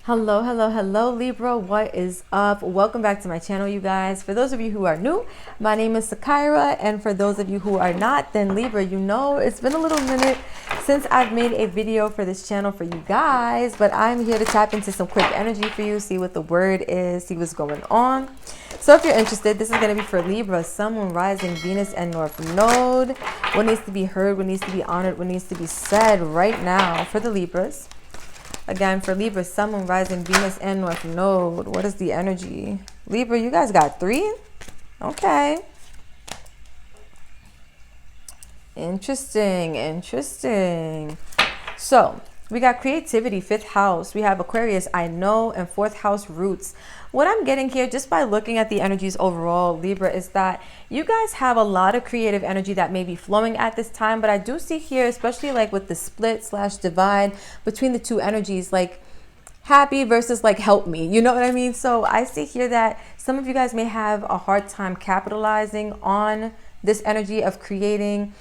Hello, hello, hello, Libra. What is up? Welcome back to my channel, you guys. For those of you who are new, my name is Sakira. And for those of you who are not, then Libra, you know, it's been a little minute since I've made a video for this channel for you guys. But I'm here to tap into some quick energy for you, see what the word is, see what's going on. So if you're interested, this is going to be for Libra, Sun, Moon, Rising, Venus, and North Node. What needs to be heard, what needs to be honored, what needs to be said right now for the Libras. Again, for Libra, Sun, Moon, Rising, Venus, and North Node. What is the energy? Libra, you guys got 3? Okay. Interesting, interesting. So, we got creativity, 5th house. We have Aquarius, I know, and 4th house roots. What I'm getting here, just by looking at the energies overall, Libra, is that you guys have a lot of creative energy that may be flowing at this time. But I do see here, especially like with the split / divide between the two energies, like happy versus like help me. You know what I mean? So I see here that some of you guys may have a hard time capitalizing on this energy of creating.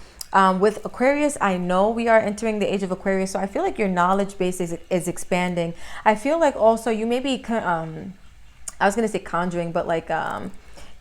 With Aquarius, I know we are entering the age of Aquarius, so I feel like your knowledge base is expanding. I feel like also you may be, I was going to say conjuring, but like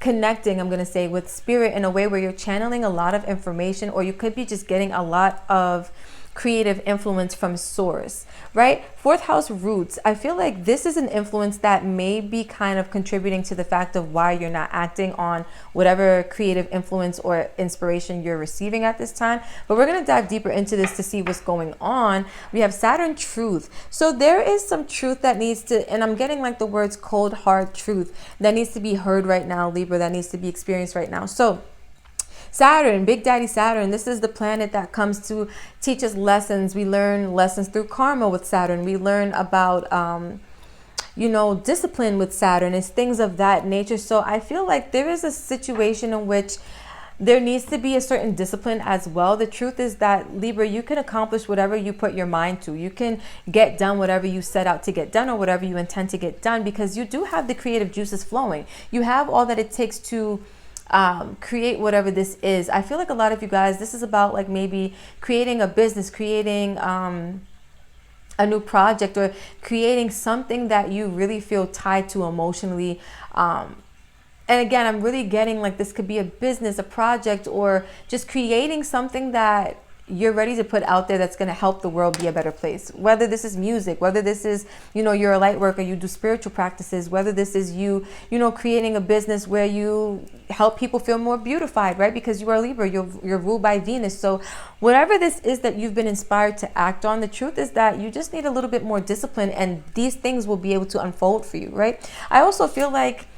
connecting, I'm going to say, with spirit in a way where you're channeling a lot of information, or you could be just getting a lot of creative influence from source, right? 4th house roots. I feel like this is an influence that may be kind of contributing to the fact of why you're not acting on whatever creative influence or inspiration you're receiving at this time. But we're going to dive deeper into this to see what's going on. We have Saturn truth. So there is some truth that needs to, and I'm getting like the words cold, hard truth that needs to be heard right now, Libra, that needs to be experienced right now. So Saturn, Big Daddy Saturn, this is the planet that comes to teach us lessons. We learn lessons through karma with Saturn. We learn about, you know, discipline with Saturn. It's things of that nature. So I feel like there is a situation in which there needs to be a certain discipline as well. The truth is that, Libra, you can accomplish whatever you put your mind to. You can get done whatever you set out to get done, or whatever you intend to get done, because you do have the creative juices flowing. You have all that it takes to create whatever this is. I feel like a lot of you guys, this is about like maybe creating a business, creating a new project, or creating something that you really feel tied to emotionally. And again, I'm really getting like this could be a business, a project, or just creating something that you're ready to put out there that's going to help the world be a better place. Whether this is music, whether this is, you know, you're a light worker, you do spiritual practices, whether this is you know, creating a business where you help people feel more beautified, right? Because you are Libra, you're ruled by Venus. So whatever this is that you've been inspired to act on, the truth is that you just need a little bit more discipline, and these things will be able to unfold for you, right? I also feel like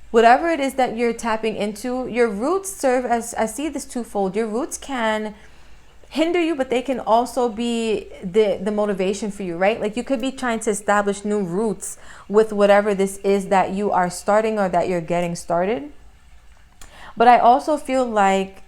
whatever it is that you're tapping into, your roots serve as, I see this twofold. Your roots can hinder you, but they can also be the motivation for you, right? Like you could be trying to establish new roots with whatever this is that you are starting or that you're getting started. But I also feel like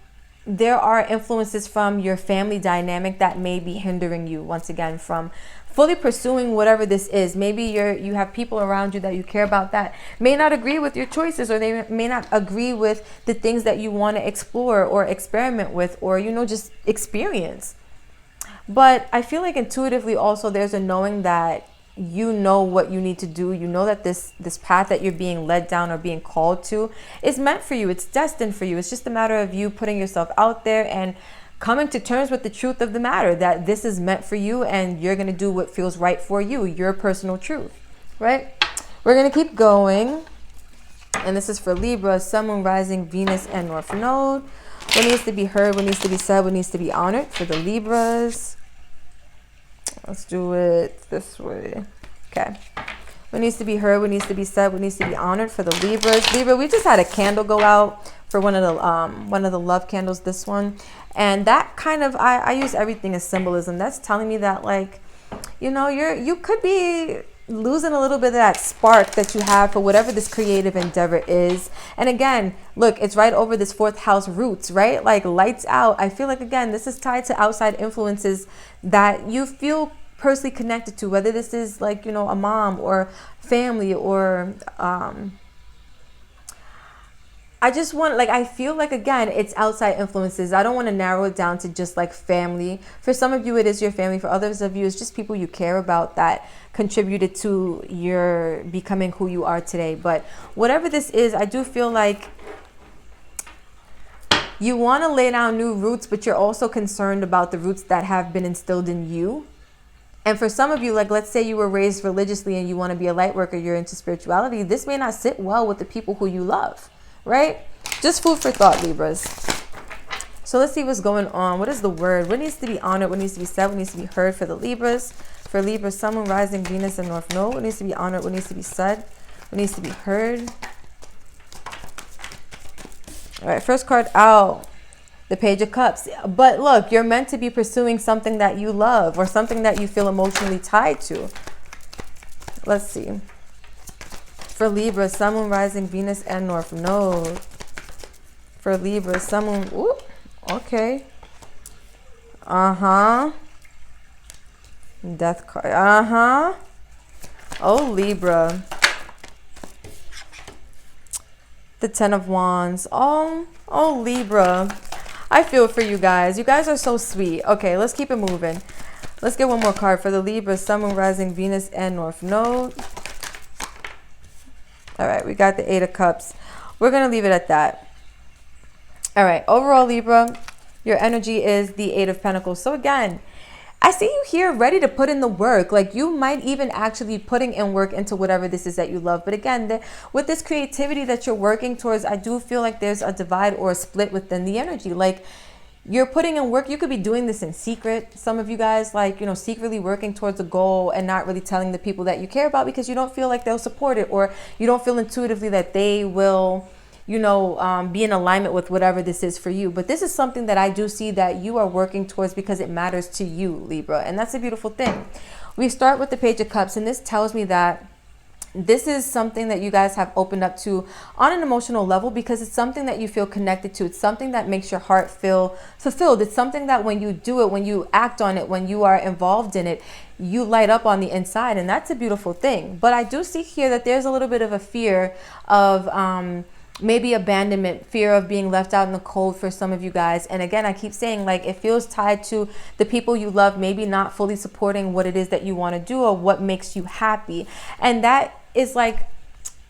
there are influences from your family dynamic that may be hindering you, once again, from fully pursuing whatever this is. Maybe you have people around you that you care about that may not agree with your choices, or they may not agree with the things that you want to explore or experiment with, or, you know, just experience. But I feel like intuitively also there's a knowing that you know what you need to do. You know that this path that you're being led down or being called to is meant for you. It's destined for you. It's just a matter of you putting yourself out there and coming to terms with the truth of the matter, that this is meant for you and you're going to do what feels right for you, your personal truth, right? We're going to keep going. And this is for Libra, Sun, Moon, Rising, Venus, and North Node. What needs to be heard, what needs to be said, what needs to be honored for the Libras. Let's do it this way. Okay. What needs to be heard, what needs to be said, what needs to be honored for the Libras. Libra, we just had a candle go out for one of the love candles, this one. And that kind of, I use everything as symbolism. That's telling me that, like, you know, you could be losing a little bit of that spark that you have for whatever this creative endeavor is. And again, look, it's right over this 4th house roots, right? Like lights out. I feel like, again, this is tied to outside influences that you feel personally connected to, whether this is like, you know, a mom or family, or I just want, like, I feel like, again, it's outside influences. I don't want to narrow it down to just like family. For some of you, it is your family. For others of you, it's just people you care about that contributed to your becoming who you are today. But whatever this is, I do feel like you want to lay down new roots, but you're also concerned about the roots that have been instilled in you. And for some of you, like, let's say you were raised religiously and you want to be a light worker, you're into spirituality. This may not sit well with the people who you love. Right? Just food for thought, Libras. So let's see what's going on. What is the word? What needs to be honored? What needs to be said? What needs to be heard for the Libras? For Libra, Sun, Moon, Rising, Venus, and North Node. What needs to be honored? What needs to be said? What needs to be heard? All right, first card out. The Page of Cups. But look, you're meant to be pursuing something that you love or something that you feel emotionally tied to. Let's see. For Libra, Sun, Moon, Rising, Venus, and North Node. For Libra, Sun, Moon, ooh, okay. Death card, Oh, Libra. The Ten of Wands. Oh, Libra. I feel for you guys. You guys are so sweet. Okay, let's keep it moving. Let's get one more card for the Libra, Sun, Moon, Rising, Venus, and North Node. All right, we got the Eight of Cups. We're going to leave it at that. All right, overall, Libra, your energy is the Eight of Pentacles. So again, I see you here ready to put in the work. Like, you might even actually be putting in work into whatever this is that you love. But again, with this creativity that you're working towards, I do feel like there's a divide or a split within the energy. Like, you're putting in work. You could be doing this in secret. Some of you guys, like, you know, secretly working towards a goal and not really telling the people that you care about because you don't feel like they'll support it, or you don't feel intuitively that they will, you know, be in alignment with whatever this is for you. But this is something that I do see that you are working towards because it matters to you, Libra. And that's a beautiful thing. We start with the Page of Cups, and this tells me that this is something that you guys have opened up to on an emotional level because it's something that you feel connected to. It's something that makes your heart feel fulfilled. It's something that when you do it, when you act on it, when you are involved in it, you light up on the inside. And that's a beautiful thing. But I do see here that there's a little bit of a fear of maybe abandonment, fear of being left out in the cold for some of you guys. And again, I keep saying, like, it feels tied to the people you love maybe not fully supporting what it is that you want to do or what makes you happy. And that is like,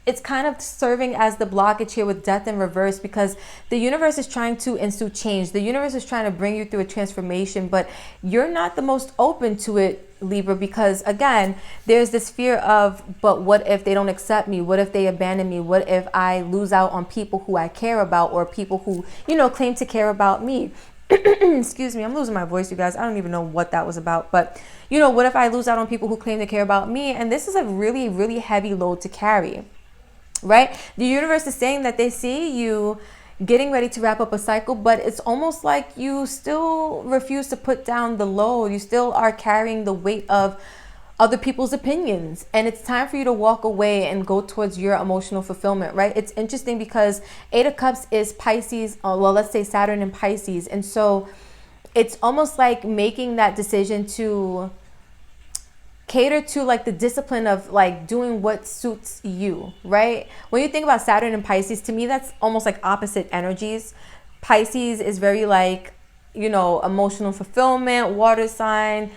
it's kind of serving as the blockage here with Death in reverse, because the universe is trying to ensue change. The universe is trying to bring you through a transformation, but you're not the most open to it, Libra, because again, there's this fear of, but what if they don't accept me? What if they abandon me? What if I lose out on people who I care about, or people who, you know, claim to care about me? Excuse me, I'm losing my voice, you guys. I don't even know what that was about, but you know, what if I lose out on people who claim to care about me? And this is a really, really heavy load to carry, right? The universe is saying that they see you getting ready to wrap up a cycle, but it's almost like you still refuse to put down the load. You still are carrying the weight of other people's opinions, and it's time for you to walk away and go towards your emotional fulfillment, right? It's interesting because Eight of Cups is Pisces, well, let's say Saturn in Pisces, and so it's almost like making that decision to cater to like the discipline of like doing what suits you, right? When you think about Saturn and Pisces, to me, that's almost like opposite energies. Pisces is very like, you know, emotional fulfillment, water sign,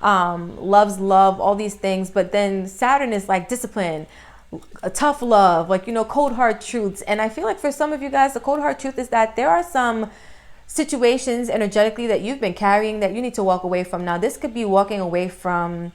loves love, all these things. But then Saturn is like discipline, a tough love, like, you know, cold hard truths. And I feel like for some of you guys, the cold hard truth is that there are some situations energetically that you've been carrying that you need to walk away from. Now, this could be walking away from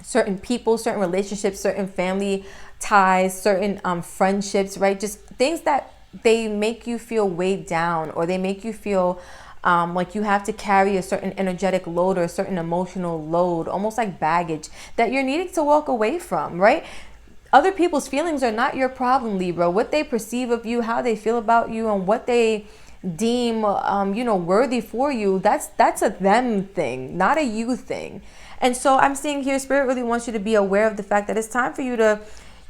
certain people, certain relationships, certain family ties, certain friendships, right? Just things that they make you feel weighed down, or they make you feel like you have to carry a certain energetic load or a certain emotional load, almost like baggage that you're needing to walk away from, right? Other people's feelings are not your problem, Libra. What they perceive of you, how they feel about you, and what they deem you know, worthy for you, that's a them thing, not a you thing. And so I'm seeing here, Spirit really wants you to be aware of the fact that it's time for you to,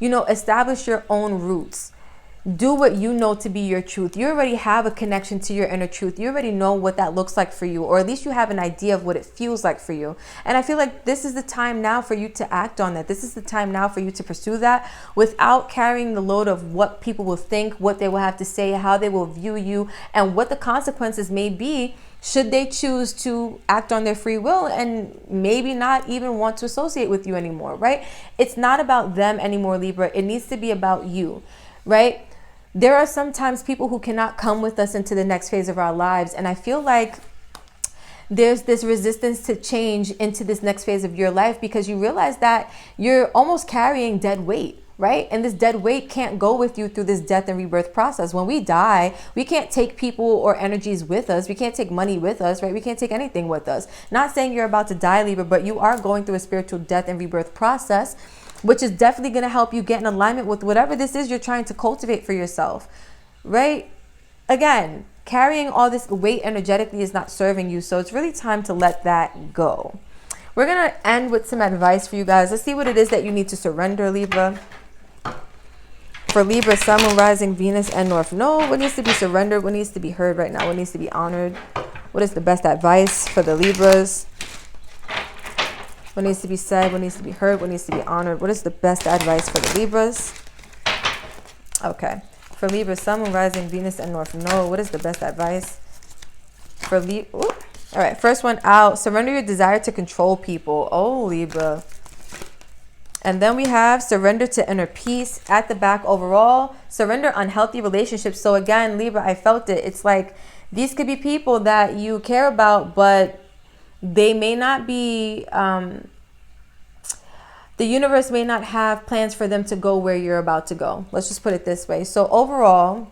you know, establish your own roots. do what you know to be your truth. You already have a connection to your inner truth. You already know what that looks like for you, or at least you have an idea of what it feels like for you. And I feel like this is the time now for you to act on that. This is the time now for you to pursue that without carrying the load of what people will think, what they will have to say, how they will view you, and what the consequences may be should they choose to act on their free will and maybe not even want to associate with you anymore, right? It's not about them anymore, Libra. It needs to be about you, right? There are sometimes people who cannot come with us into the next phase of our lives. And I feel like there's this resistance to change into this next phase of your life because you realize that you're almost carrying dead weight, right? And this dead weight can't go with you through this death and rebirth process. When we die, we can't take people or energies with us. We can't take money with us, right? We can't take anything with us. Not saying you're about to die, Libra, but you are going through a spiritual death and rebirth process, which is definitely going to help you get in alignment with whatever this is you're trying to cultivate for yourself, right? Again, carrying all this weight energetically is not serving you. So it's really time to let that go. We're going to end with some advice for you guys. Let's see what it is that you need to surrender, Libra. For Libra, Sun, Moon, Rising, Venus, and North Node, what needs to be surrendered? What needs to be heard right now? What needs to be honored? What is the best advice for the Libras? What needs to be said? What needs to be heard? What needs to be honored? What is the best advice for the Libras? Okay. For Libra, Sun, Moon, Rising, Venus, and North Node, what is the best advice for Libra? All right. First one out. Surrender your desire to control people. Oh, Libra. And then we have surrender to inner peace at the back overall. Surrender unhealthy relationships. So again, Libra, I felt it. It's like these could be people that you care about, but they may not be, the universe may not have plans for them to go where you're about to go. Let's just put it this way. So overall,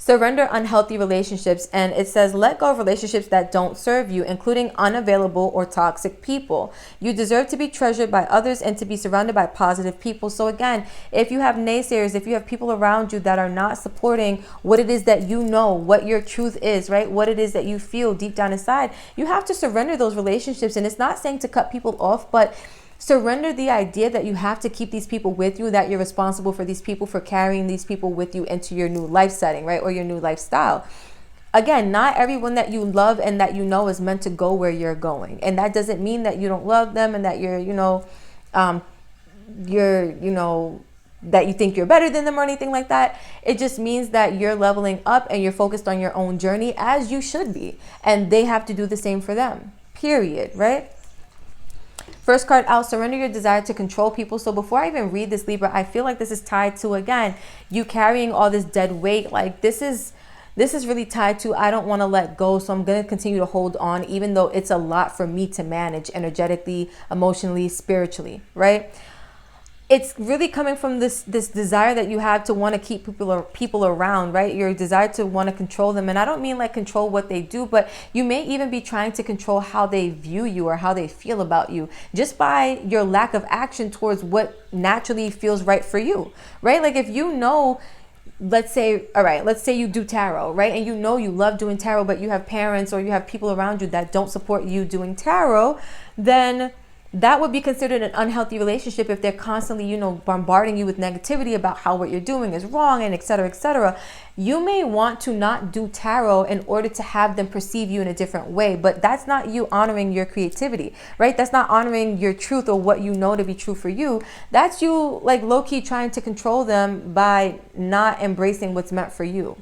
surrender unhealthy relationships. And it says, let go of relationships that don't serve you, including unavailable or toxic people. You deserve to be treasured by others and to be surrounded by positive people. So again, if you have naysayers, if you have people around you that are not supporting what it is that you know, what your truth is, right? What it is that you feel deep down inside, you have to surrender those relationships. And it's not saying to cut people off, but surrender the idea that you have to keep these people with you, that you're responsible for these people, for carrying these people with you into your new life setting, right? Or your new lifestyle. Again, not everyone that you love and that you know is meant to go where you're going. And that doesn't mean that you don't love them and that you're, that you think you're better than them or anything like that. It just means that you're leveling up and you're focused on your own journey, as you should be. And they have to do the same for them, period, right? First card out, surrender your desire to control people. So before I even read this, Libra, I feel like this is tied to, again, you carrying all this dead weight. Like this is really tied to, I don't want to let go. So I'm going to continue to hold on, even though it's a lot for me to manage energetically, emotionally, spiritually, right? It's really coming from this desire that you have to want to keep people around, right? Your desire to want to control them. And I don't mean like control what they do, but you may even be trying to control how they view you or how they feel about you, just by your lack of action towards what naturally feels right for you, right? Like if you know, let's say you do tarot, right? And you know you love doing tarot, but you have parents or you have people around you that don't support you doing tarot, then that would be considered an unhealthy relationship if they're constantly, bombarding you with negativity about how what you're doing is wrong and et cetera, et cetera. You may want to not do tarot in order to have them perceive you in a different way, but that's not you honoring your creativity, right? That's not honoring your truth or what you know to be true for you. That's you like low-key trying to control them by not embracing what's meant for you.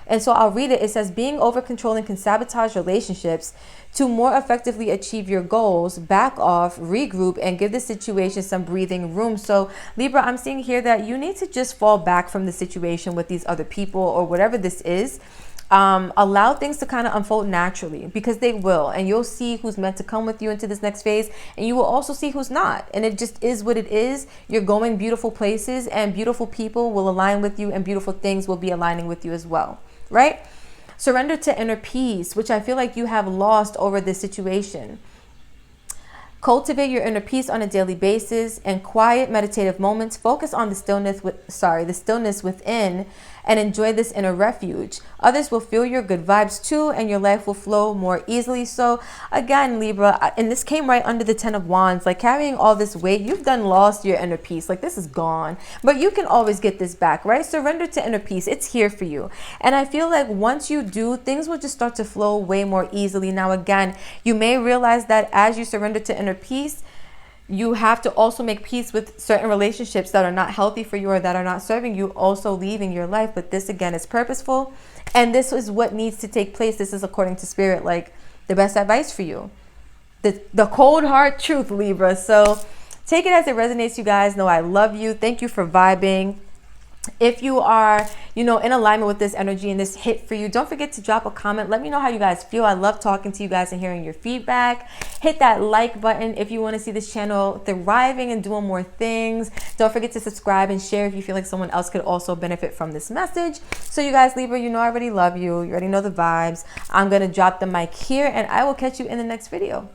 And so I'll read it. It says, being over controlling can sabotage relationships. To more effectively achieve your goals, back off, regroup, and give the situation some breathing room. So Libra, I'm seeing here that you need to just fall back from the situation with these other people or whatever this is. Allow things to kind of unfold naturally, because they will, and you'll see who's meant to come with you into this next phase, and you will also see who's not. And it just is what it is. You're going beautiful places, and beautiful people will align with you, and beautiful things will be aligning with you as well, right? Surrender to inner peace, which I feel like you have lost over this situation. Cultivate your inner peace on a daily basis. In quiet meditative moments, focus on the stillness within and enjoy this inner refuge. Others will feel your good vibes too, and your life will flow more easily. So again, Libra, and this came right under the 10 of Wands, like carrying all this weight, you've done lost your inner peace. Like this is gone, but you can always get this back, right? Surrender to inner peace. It's here for you. And I feel like once you do, things will just start to flow way more easily. Now, again, you may realize that as you surrender to inner peace, you have to also make peace with certain relationships that are not healthy for you or that are not serving you, also leaving your life. But this, again, is purposeful. And this is what needs to take place. This is according to Spirit, like the best advice for you. The cold hard truth, Libra. So take it as it resonates, you guys. Know I love you. Thank you for vibing. If you are, in alignment with this energy and this hit for you, don't forget to drop a comment. Let me know how you guys feel. I love talking to you guys and hearing your feedback. Hit that like button if you want to see this channel thriving and doing more things. Don't forget to subscribe and share if you feel like someone else could also benefit from this message. So you guys, Libra, I already love you. You already know the vibes. I'm going to drop the mic here, and I will catch you in the next video.